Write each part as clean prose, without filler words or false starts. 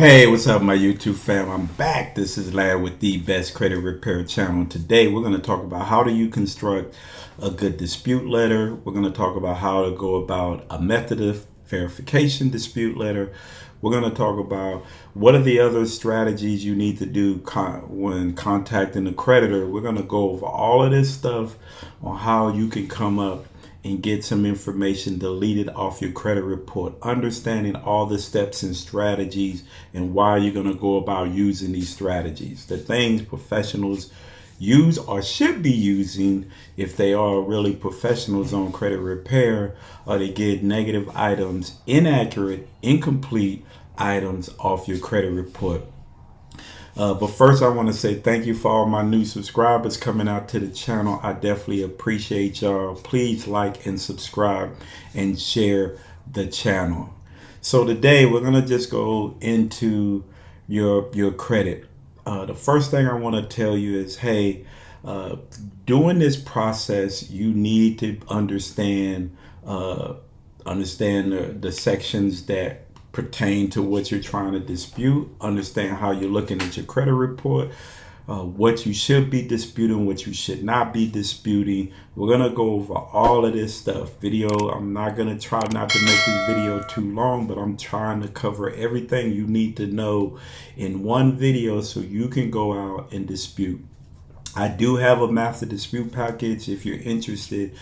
Hey, what's up, my YouTube fam? I'm back. This is Lad with the Best Credit Repair Channel. Today, we're going to talk about how do you construct a good dispute letter. We're going to talk about how to go about a method of verification dispute letter. We're going to talk about what are the other strategies you need to do when contacting the creditor. We're going to go over all of this stuff on how you can come up and get some information deleted off your credit report, understanding all the steps and strategies and why you're going to go about using these strategies. The things professionals use or should be using if they are really professionals on credit repair, or to get negative items, inaccurate, incomplete items off your credit report. But first, I want to say thank you for all my new subscribers coming out to the channel. I definitely appreciate y'all. Please like and subscribe and share the channel. So today we're going to just go into your credit. The first thing I want to tell you is, hey, during this process, you need to understand the sections that pertain to what you're trying to dispute, understand how you're looking at your credit report, what you should be disputing, what you should not be disputing. We're going to go over all of this stuff. I'm not going to try not to make this video too long, but I'm trying to cover everything you need to know in one video so you can go out and dispute. I do have a master dispute package. If you're interested,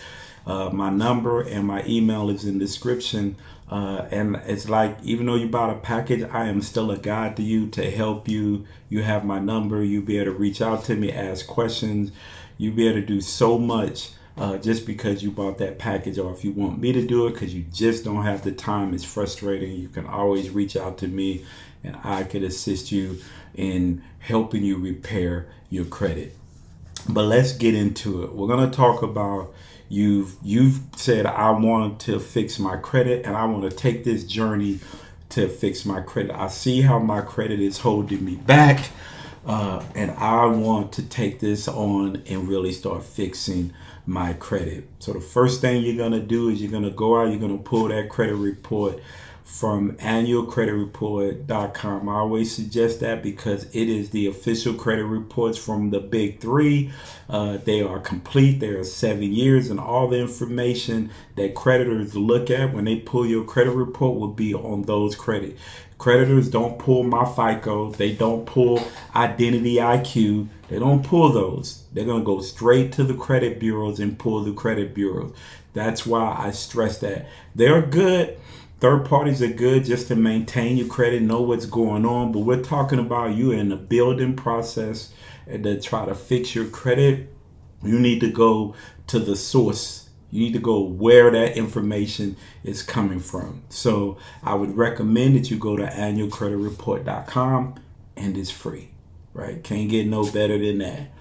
my number and my email is in the description. And it's like, even though you bought a package, I am still a guide to you to help you. You have my number. You'll be able to reach out to me, ask questions. You'll be able to do so much just because you bought that package. Or if you want me to do it because you just don't have the time, it's frustrating, you can always reach out to me and I could assist you in helping you repair your credit. But let's get into it. We're going to talk about you've said, I want to fix my credit and I want to take this journey to fix my credit. I see how my credit is holding me back, and I want to take this on and really start fixing my credit. So the first thing you're going to do is you're going to go out, you're going to pull that credit report from annualcreditreport.com. I always suggest that because it is the official credit reports from the big three. They are complete. They are 7 years, and all the information that creditors look at when they pull your credit report will be on those credit. Creditors don't pull my FICO. They don't pull Identity IQ. They don't pull those. They're going to go straight to the credit bureaus and pull the credit bureaus. That's why I stress that. They're good. Third parties are good just to maintain your credit, know what's going on. But we're talking about you in the building process and to try to fix your credit. You need to go to the source. You need to go where that information is coming from. So I would recommend that you go to annualcreditreport.com, and it's free, right? Can't get no better than that.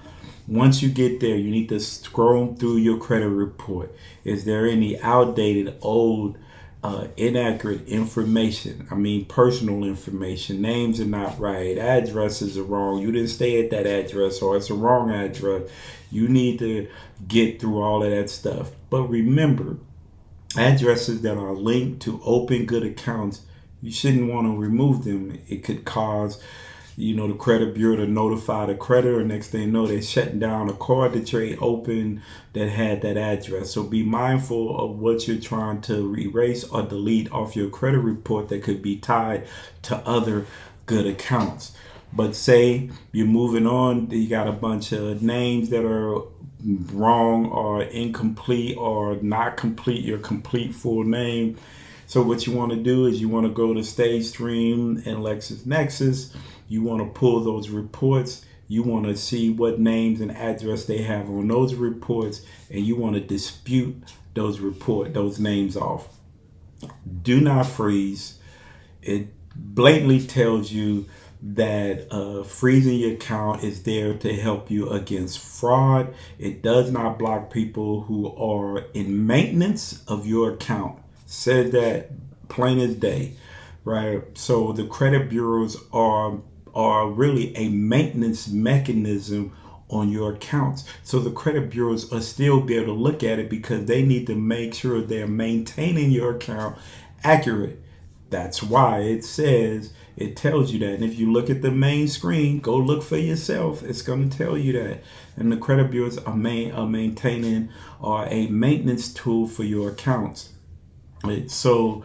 Once you get there, you need to scroll through your credit report. Is there any outdated, old, inaccurate information? I mean, personal information. Names are not right. Addresses are wrong. You didn't stay at that address, or it's a wrong address. You need to get through all of that stuff. But remember, addresses that are linked to open good accounts, you shouldn't want to remove them. It could cause the credit bureau to notify the creditor. Next thing you know, they're shutting down a card that you opened that had that address. So be mindful of what you're trying to erase or delete off your credit report that could be tied to other good accounts. But say you're moving on, you got a bunch of names that are wrong or incomplete or not complete your complete full name. So what you want to do is you want to go to Stagestream and LexisNexis. You want to pull those reports. You want to see what names and address they have on those reports, and you want to dispute those names off. Do not freeze. It blatantly tells you that freezing your account is there to help you against fraud. It does not block people who are in maintenance of your account. Said that plain as day, right? So the credit bureaus are really a maintenance mechanism on your accounts. So the credit bureaus are still be able to look at it because they need to make sure they're maintaining your account accurate. That's why it tells you that. And if you look at the main screen, go look for yourself. It's going to tell you that. And the credit bureaus are maintaining or a maintenance tool for your accounts. So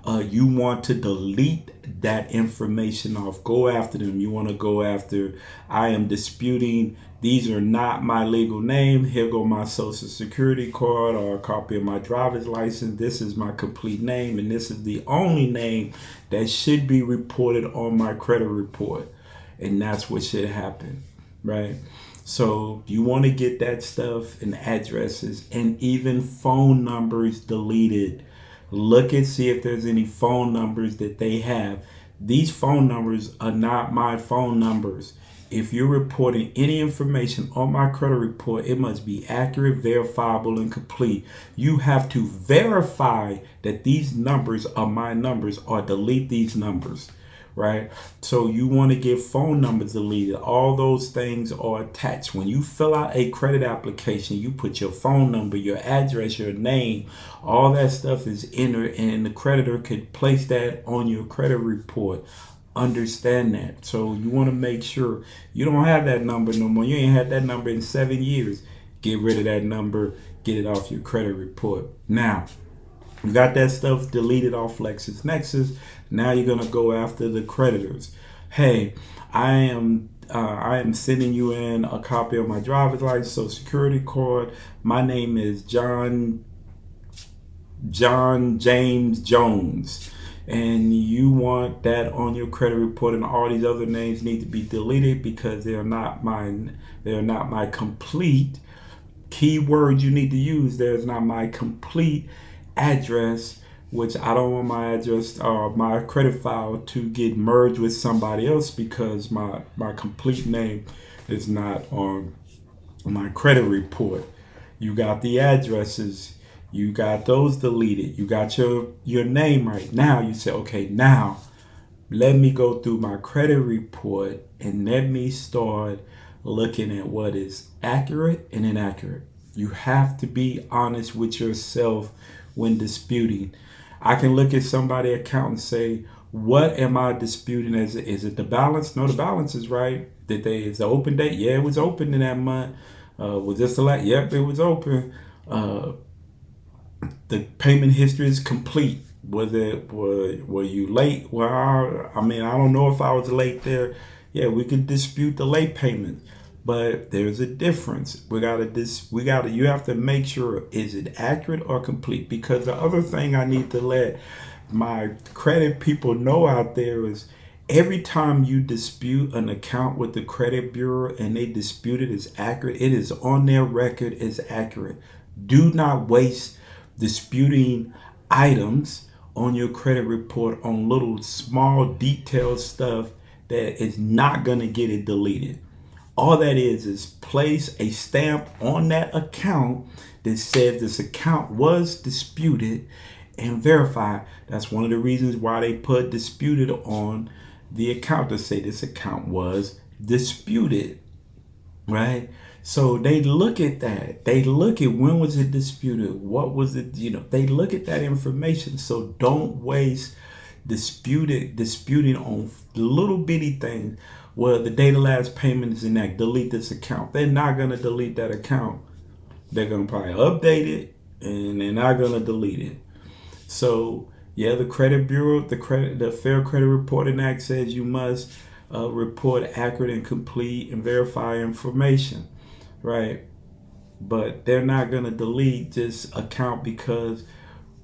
you want to delete that information off. Go after them. You want to go after, I am disputing, these are not my legal name. Here go my social security card or a copy of my driver's license. This is my complete name, and this is the only name that should be reported on my credit report. And that's what should happen, right? So you want to get that stuff and addresses and even phone numbers deleted. Look and see if there's any phone numbers that they have. These phone numbers are not my phone numbers. If you're reporting any information on my credit report, it must be accurate, verifiable, and complete. You have to verify that these numbers are my numbers or delete these numbers, right? So you want to get phone numbers deleted. All those things are attached. When you fill out a credit application, you put your phone number, your address, your name, all that stuff is entered, and the creditor could place that on your credit report. Understand that. So you want to make sure you don't have that number no more. You ain't had that number in 7 years. Get rid of that number. Get it off your credit report. Now, you got that stuff deleted off LexisNexis. Now you're going to go after the creditors. Hey, I am sending you in a copy of my driver's license, social security card. My name is John James Jones. And you want that on your credit report, and all these other names need to be deleted because they're not mine. They're not my complete keyword you need to use. There's not my complete address, which I don't want my address or my credit file to get merged with somebody else because my complete name is not on my credit report. You got the addresses. You got those deleted. You got your name right. Now you say, okay, now let me go through my credit report and let me start looking at what is accurate and inaccurate. You have to be honest with yourself when disputing. I can look at somebody's account and say, what am I disputing? Is it the balance? No, the balance is right. Is the open date? Yeah, it was open in that month. Was this the last? Yep, it was open. The payment history is complete. Were you late? Well, I mean, I don't know if I was late there. Yeah, we could dispute the late payment, but there's a difference. You have to make sure, is it accurate or complete? Because the other thing I need to let my credit people know out there is, every time you dispute an account with the credit bureau and they dispute it as accurate, it is on their record as accurate. Do not waste disputing items on your credit report on little small detailed stuff that is not going to get it deleted. All that is place a stamp on that account that says this account was disputed and verify. That's one of the reasons why they put disputed on the account, to say this account was disputed, right? So they look at that. They look at, when was it disputed? What was it? They look at that information. So don't waste disputing on little bitty things. Well, the date of last payment is inaccurate. Delete this account. They're not going to delete that account. They're going to probably update it, and they're not going to delete it. So yeah, the credit bureau, the Fair Credit Reporting Act says you must report accurate and complete and verify information. Right, but they're not going to delete this account because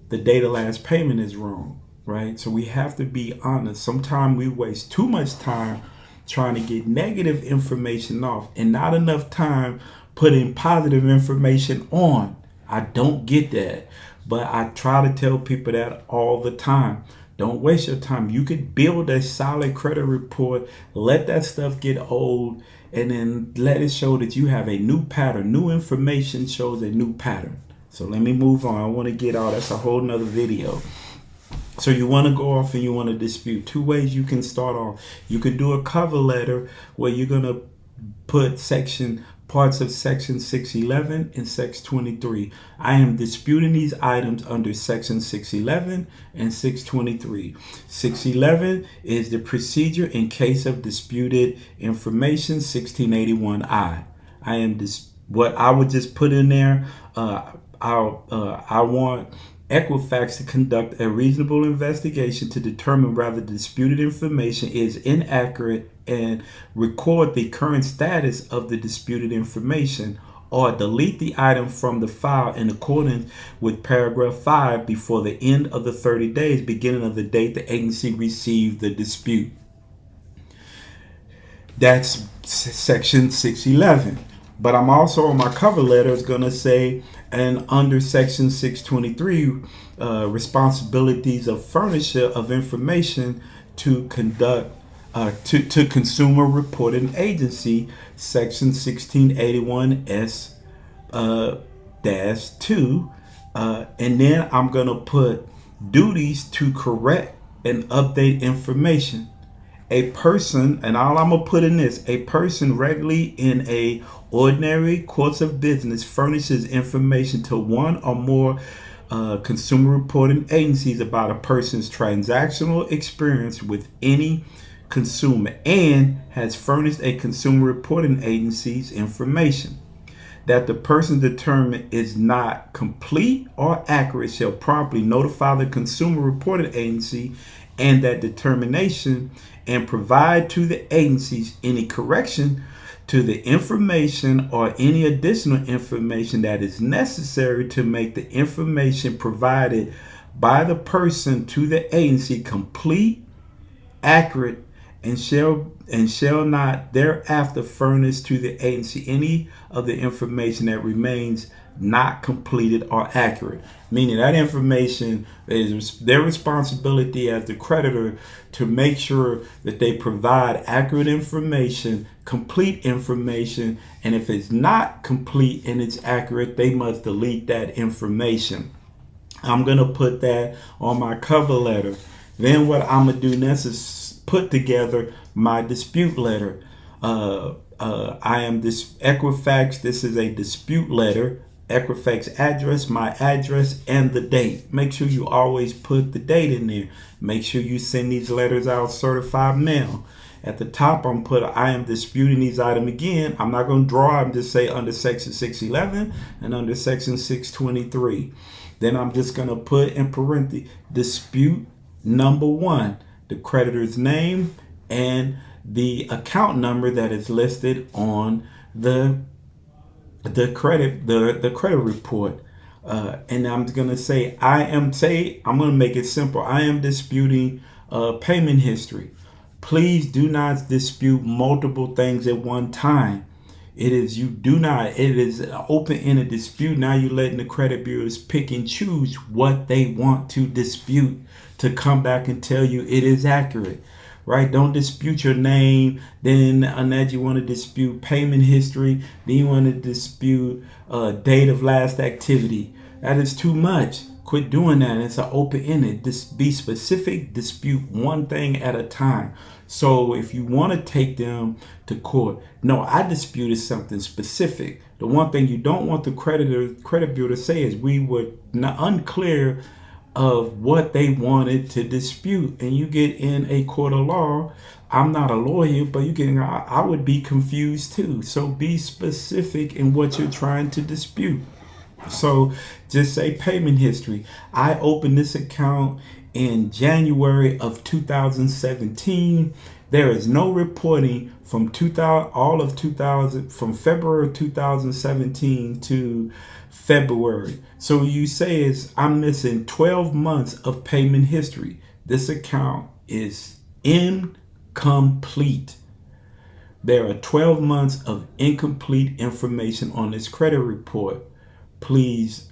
the date of last payment is wrong, right? So we have to be honest. Sometimes we waste too much time trying to get negative information off and not enough time putting positive information on. I don't get that, but I try to tell people that all the time. Don't waste your time. You could build a solid credit report, let that stuff get old, and then let it show that you have a new pattern. New information shows a new pattern. So let me move on. I want to get out. That's a whole nother video. So you want to go off and you want to dispute. Two ways you can start off. You can do a cover letter where you're going to put section parts of Section 611 and Section 23. I am disputing these items under Section 611 and 623. 611 is the procedure in case of disputed information, 1681I. What I would just put in there, I want Equifax to conduct a reasonable investigation to determine whether the disputed information is inaccurate and record the current status of the disputed information, or delete the item from the file in accordance with paragraph 5 before the end of the 30 days beginning of the date the agency received the dispute. That's Section 611. But I'm also on my cover letter is going to say, and under Section 623, responsibilities of furnisher of information to conduct to consumer reporting agency, Section 1681S -2, and then I'm going to put duties to correct and update information. A person, and all I'm gonna put in this, a person regularly in a ordinary course of business furnishes information to one or more consumer reporting agencies about a person's transactional experience with any consumer and has furnished a consumer reporting agency's information that the person determined is not complete or accurate shall promptly notify the consumer reporting agency and that determination and provide to the agencies any correction to the information or any additional information that is necessary to make the information provided by the person to the agency complete, accurate, and shall not thereafter furnish to the agency any of the information that remains not completed or accurate. Meaning that information is their responsibility as the creditor to make sure that they provide accurate information, complete information, and if it's not complete and it's accurate, they must delete that information. I'm going to put that on my cover letter. Then what I'm going to do next is put together my dispute letter. I am this Equifax. This is a dispute letter. Equifax address, my address, and the date. Make sure you always put the date in there. Make sure you send these letters out certified mail. At the top, I'm put I am disputing these items again. I'm not going to draw. I'm just say under Section 611 and under Section 623. Then I'm just going to put in parentheses dispute number 1, the creditor's name and the account number that is listed on the credit report, and I'm gonna say I'm gonna make it simple. I am disputing payment history. Please do not dispute multiple things at one time. It is an open-ended dispute. Now you're letting the credit bureaus pick and choose what they want to dispute to come back and tell you it is accurate. Right? Don't dispute your name. Then that you want to dispute payment history. Then you want to dispute date of last activity. That is too much. Quit doing that. It's an open-ended. Be specific. Dispute one thing at a time. So if you want to take them to court, no, I disputed something specific. The one thing you don't want the credit bureau to say is we were unclear of what they wanted to dispute, and you get in a court of law. I'm not a lawyer, but I would be confused too. So be specific in what you're trying to dispute. So just say payment history. I opened this account in January of 2017. There is no reporting from from February 2017 to February. So you say is I'm missing 12 months of payment history. This account is incomplete. There are 12 months of incomplete information on this credit report. Please,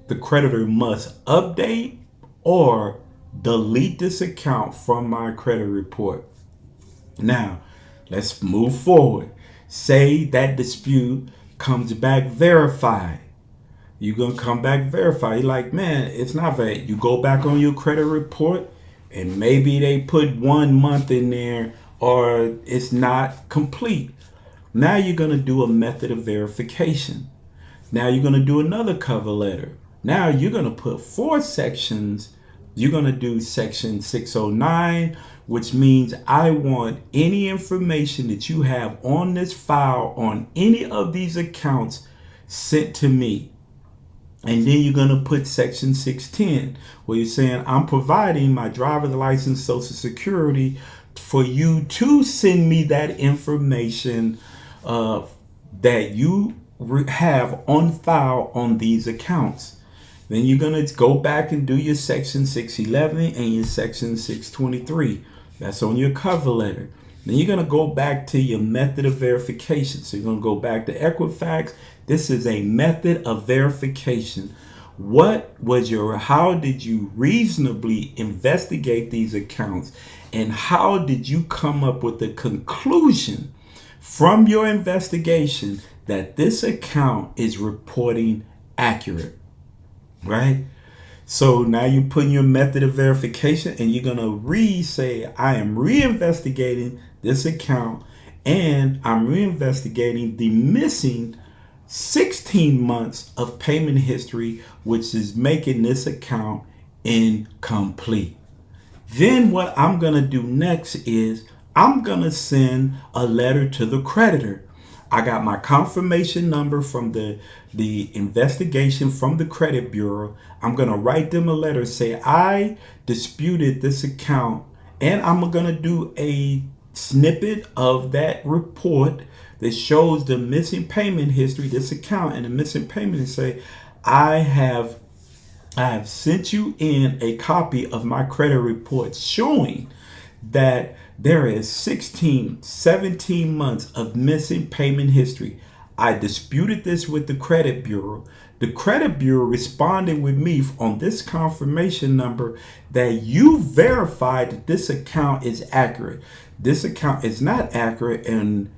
the creditor must update or delete this account from my credit report. Now, let's move forward. Say that dispute comes back verified. You're going to come back verified. You're like, man, it's not valid. You go back on your credit report and maybe they put 1 month in there or it's not complete. Now you're going to do a method of verification. Now you're going to do another cover letter. Now you're going to put 4 sections. You're going to do section 609, which means I want any information that you have on this file on any of these accounts sent to me. And then you're going to put section 610, where you're saying I'm providing my driver's license, social security for you to send me that information that you have on file on these accounts. Then you're going to go back and do your section 611 and your section 623. That's on your cover letter. Then you're going to go back to your method of verification. So you're going to go back to Equifax. This is a method of verification. How did you reasonably investigate these accounts? And how did you come up with the conclusion from your investigation that this account is reporting accurate? Right? So now you're putting your method of verification and you're going to say, I am reinvestigating this account and I'm reinvestigating the missing 16 months of payment history, which is making this account incomplete. Then what I'm going to do next is I'm going to send a letter to the creditor. I got my confirmation number from the investigation from the credit bureau. I'm going to write them a letter, say I disputed this account, and I'm going to do a snippet of that report that shows the missing payment history, this account and the missing payment, and say I have sent you in a copy of my credit report showing that there is 17 months of missing payment history. I disputed this with the credit bureau. The credit bureau responded with me on this confirmation number that you verified that this account is accurate. This account is not accurate, and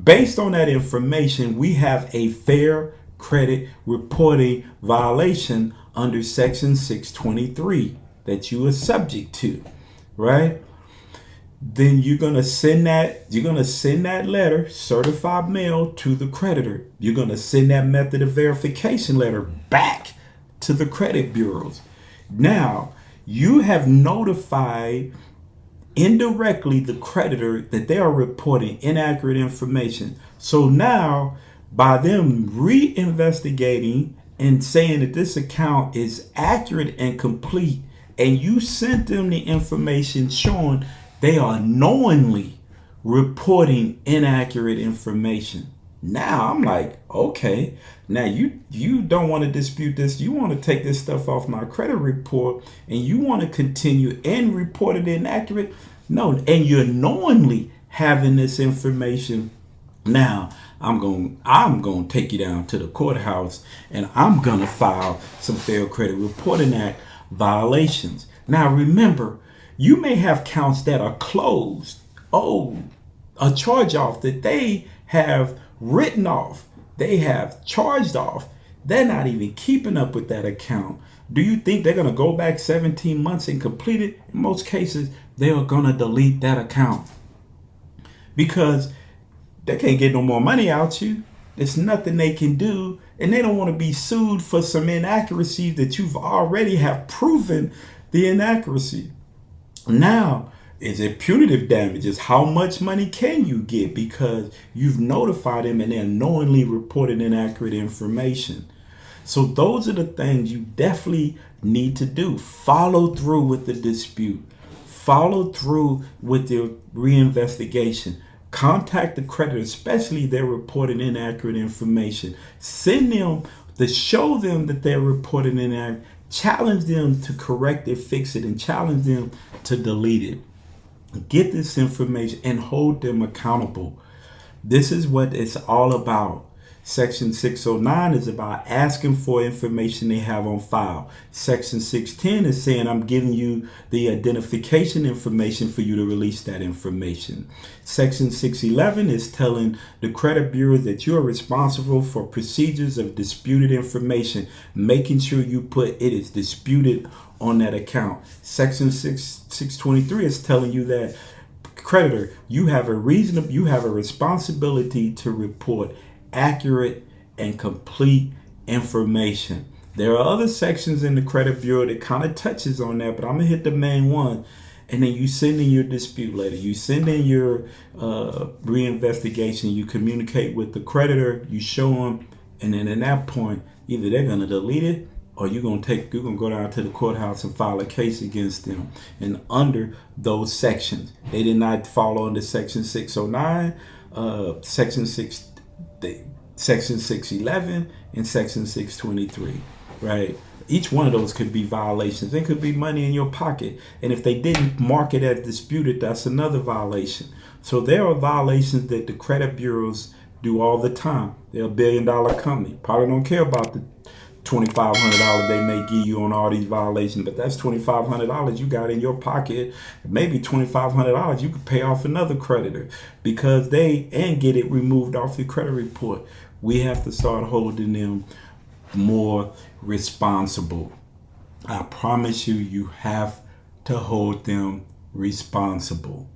based on that information, we have a fair credit reporting violation under section 623 that you are subject to, right? Then you're going to send that letter, certified mail, to the creditor. You're going to send that method of verification letter back to the credit bureaus. Now, you have notified indirectly the creditor that they are reporting inaccurate information. So now, by them reinvestigating and saying that this account is accurate and complete, and you sent them the information showing they are knowingly reporting inaccurate information. Now I'm like, okay, now you don't want to dispute this. You want to take this stuff off my credit report and you want to continue and report it inaccurate. No, and you're knowingly having this information. Now I'm going to take you down to the courthouse and I'm going to file some Fair Credit Reporting Act violations. Now remember, you may have counts that are closed. Oh, a charge off that they have written off. They have charged off. They're not even keeping up with that account. Do you think they're going to go back 17 months and complete it? In most cases, they are going to delete that account because they can't get no more money out you. There's nothing they can do, and they don't want to be sued for some inaccuracy that you've already have proven the inaccuracy. Now, is it punitive damages? How much money can you get because you've notified them and they're knowingly reported inaccurate information? So those are the things you definitely need to do. Follow through with the dispute. Follow through with your reinvestigation. Contact the creditor, especially if they're reporting inaccurate information. Send them to show them that they're reporting inaccurate. Challenge them to correct it, fix it, and challenge them to delete it. Get this information and hold them accountable. This is what it's all about. Section 609 is about asking for information they have on file. Section 610 is saying I'm giving you the identification information for you to release that information. Section 611 is telling the credit bureau that you're responsible for procedures of disputed information, making sure you put it is disputed on that account. Section 623 is telling you that creditor, you have a responsibility to report accurate and complete information. There are other sections in the credit bureau that kind of touches on that, but I'm gonna hit the main one. And then you send in your dispute letter, you send in your reinvestigation, you communicate with the creditor, you show them, and then at that point, either they're gonna delete it or you're gonna go down to the courthouse and file a case against them. And under those sections, they did not fall under Section 609, Section 6, Section 611, and Section 623, right? Each one of those could be violations. It could be money in your pocket. And if they didn't mark it as disputed, that's another violation. So there are violations that the credit bureaus do all the time. They're $1 billion company. Probably don't care about the $2,500 they may give you on all these violations, but that's $2,500 you got in your pocket. Maybe $2,500 you could pay off another creditor because and get it removed off your credit report. We have to start holding them more responsible. I promise you have to hold them responsible.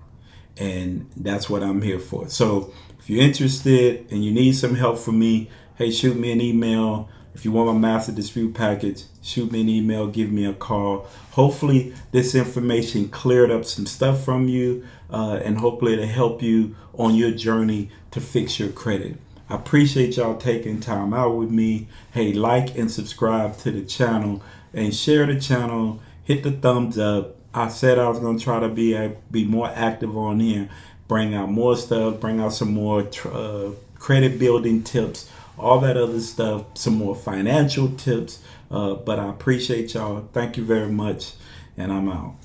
And that's what I'm here for. So if you're interested and you need some help from me, hey, shoot me an email. If you want my master dispute package, shoot me an email, give me a call. Hopefully this information cleared up some stuff from you, and hopefully it'll help you on your journey to fix your credit. I appreciate y'all taking time out with me. Hey, like and subscribe to the channel and share the channel. Hit the thumbs up. I said I was going to try to be more active on here, bring out more stuff, bring out some more credit building tips, all that other stuff, some more financial tips. But I appreciate y'all. Thank you very much. And I'm out.